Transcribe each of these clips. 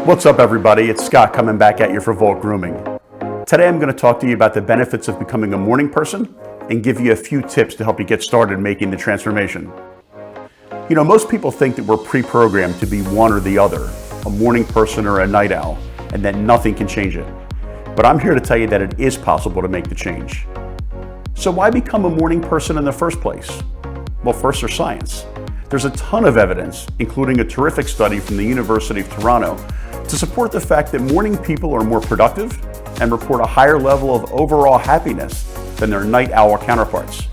What's up, everybody? It's Scott coming back at you for Volt Grooming. Today I'm going to talk to you about the benefits of becoming a morning person and give you a few tips to help you get started making the transformation. You know, most people think that we're pre-programmed to be one or the other, a morning person or a night owl, and that nothing can change it. But I'm here to tell you that it is possible to make the change. So why become a morning person in the first place? Well, first, there's science. There's a ton of evidence, including a terrific study from the University of Toronto, to support the fact that morning people are more productive and report a higher level of overall happiness than their night owl counterparts.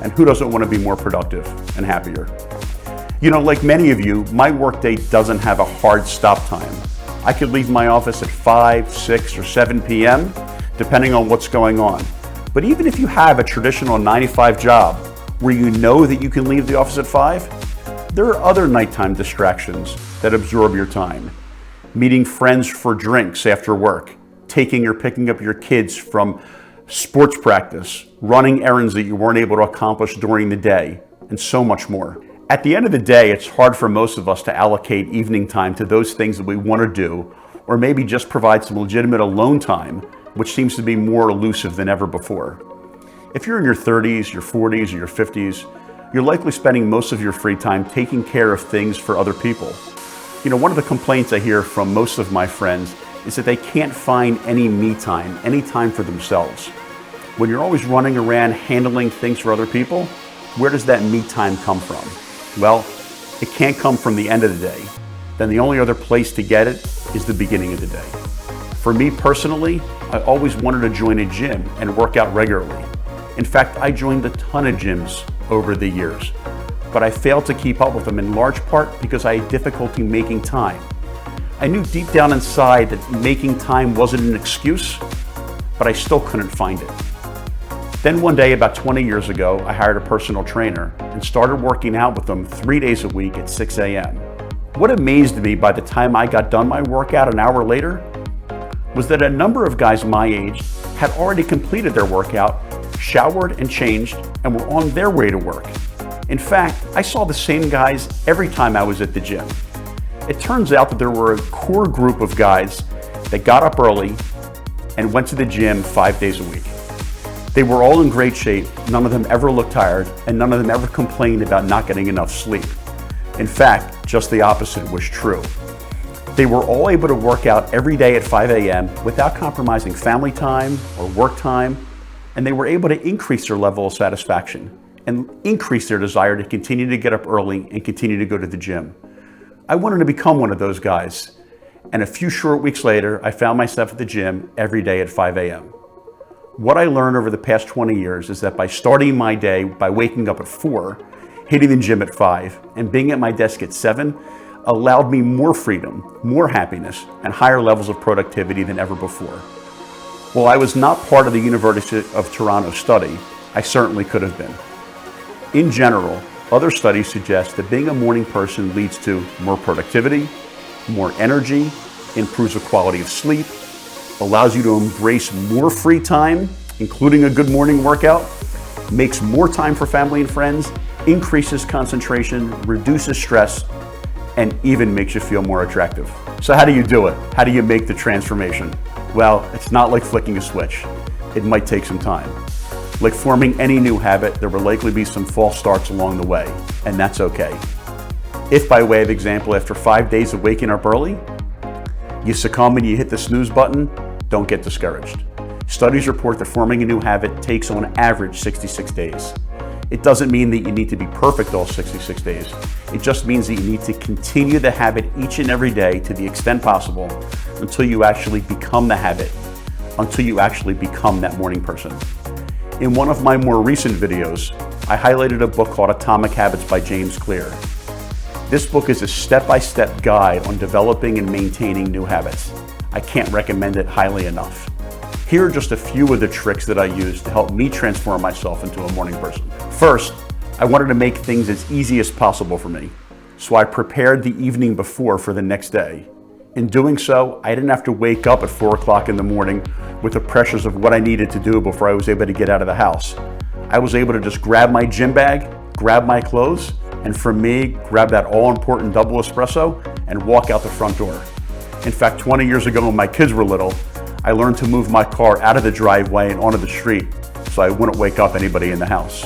And who doesn't want to be more productive and happier? You know, like many of you, my workday doesn't have a hard stop time. I could leave my office at 5, 6, or 7 p.m., depending on what's going on. But even if you have a traditional 9-to-5 job where you know that you can leave the office at 5, there are other nighttime distractions that absorb your time. Meeting friends for drinks after work, taking or picking up your kids from sports practice, running errands that you weren't able to accomplish during the day, and so much more. At the end of the day, it's hard for most of us to allocate evening time to those things that we want to do, or maybe just provide some legitimate alone time, which seems to be more elusive than ever before. If you're in your 30s, your 40s, or your 50s, you're likely spending most of your free time taking care of things for other people. You know, one of the complaints I hear from most of my friends is that they can't find any me time, any time for themselves. When you're always running around handling things for other people, where does that me time come from? Well, it can't come from the end of the day. Then the only other place to get it is the beginning of the day. For me personally, I always wanted to join a gym and work out regularly. In fact, I joined a ton of gyms over the years, but I failed to keep up with them in large part because I had difficulty making time. I knew deep down inside that making time wasn't an excuse, but I still couldn't find it. Then one day, about 20 years ago, I hired a personal trainer and started working out with them 3 days a week at 6 a.m. What amazed me by the time I got done my workout an hour later was that a number of guys my age had already completed their workout, showered and changed, and were on their way to work. In fact, I saw the same guys every time I was at the gym. It turns out that there were a core group of guys that got up early and went to the gym 5 days a week. They were all in great shape, none of them ever looked tired, and none of them ever complained about not getting enough sleep. In fact, just the opposite was true. They were all able to work out every day at 5 a.m. without compromising family time or work time, and they were able to increase their level of satisfaction and increase their desire to continue to get up early and continue to go to the gym. I wanted to become one of those guys, and a few short weeks later, I found myself at the gym every day at 5 a.m. What I learned over the past 20 years is that by starting my day by waking up at 4, hitting the gym at 5, and being at my desk at 7, allowed me more freedom, more happiness, and higher levels of productivity than ever before. While I was not part of the University of Toronto study, I certainly could have been. In general, other studies suggest that being a morning person leads to more productivity, more energy, improves the quality of sleep, allows you to embrace more free time, including a good morning workout, makes more time for family and friends, increases concentration, reduces stress, and even makes you feel more attractive. So how do you do it? How do you make the transformation? Well, it's not like flicking a switch. It might take some time. Like forming any new habit, there will likely be some false starts along the way, and that's okay. If, by way of example, after 5 days of waking up early, you succumb and you hit the snooze button, don't get discouraged. Studies report that forming a new habit takes on average 66 days. It doesn't mean that you need to be perfect all 66 days. It just means that you need to continue the habit each and every day to the extent possible until you actually become the habit, until you actually become that morning person. In one of my more recent videos, I highlighted a book called Atomic Habits by James Clear. This book is a step-by-step guide on developing and maintaining new habits. I can't recommend it highly enough. Here are just a few of the tricks that I use to help me transform myself into a morning person. First, I wanted to make things as easy as possible for me, so I prepared the evening before for the next day. In doing so, I didn't have to wake up at 4 o'clock in the morning with the pressures of what I needed to do before I was able to get out of the house. I was able to just grab my gym bag, grab my clothes, and for me, grab that all-important double espresso and walk out the front door. In fact, 20 years ago when my kids were little, I learned to move my car out of the driveway and onto the street so I wouldn't wake up anybody in the house.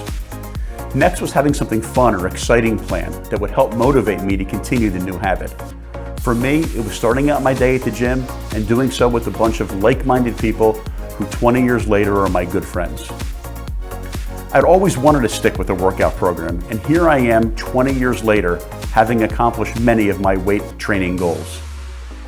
Next was having something fun or exciting planned that would help motivate me to continue the new habit. For me, it was starting out my day at the gym and doing so with a bunch of like-minded people who 20 years later are my good friends. I'd always wanted to stick with a workout program, and here I am 20 years later, having accomplished many of my weight training goals.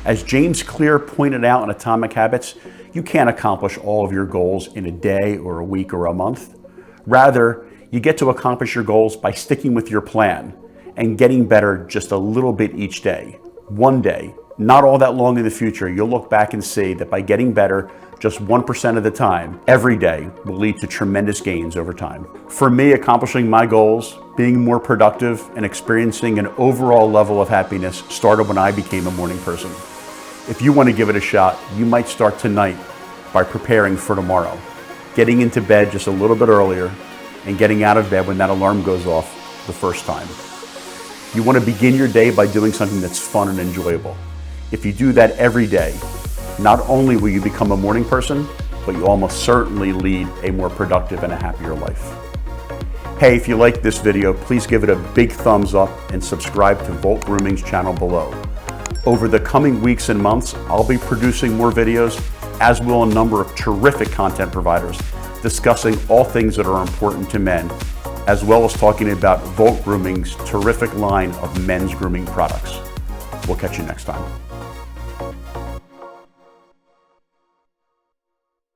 As James Clear pointed out in Atomic Habits, you can't accomplish all of your goals in a day or a week or a month. Rather, you get to accomplish your goals by sticking with your plan and getting better just a little bit each day. One day, not all that long in the future, you'll look back and see that by getting better just 1% of the time, every day will lead to tremendous gains over time. For me, accomplishing my goals, being more productive, and experiencing an overall level of happiness started when I became a morning person. If you want to give it a shot, you might start tonight by preparing for tomorrow, getting into bed just a little bit earlier, and getting out of bed when that alarm goes off the first time. You want to begin your day by doing something that's fun and enjoyable. If you do that every day, not only will you become a morning person, but you almost certainly lead a more productive and a happier life. Hey, if you liked this video, please give it a big thumbs up and subscribe to Volt Grooming's channel below. Over the coming weeks and months, I'll be producing more videos, as will a number of terrific content providers, discussing all things that are important to men, as well as talking about Volt Grooming's terrific line of men's grooming products. We'll catch you next time.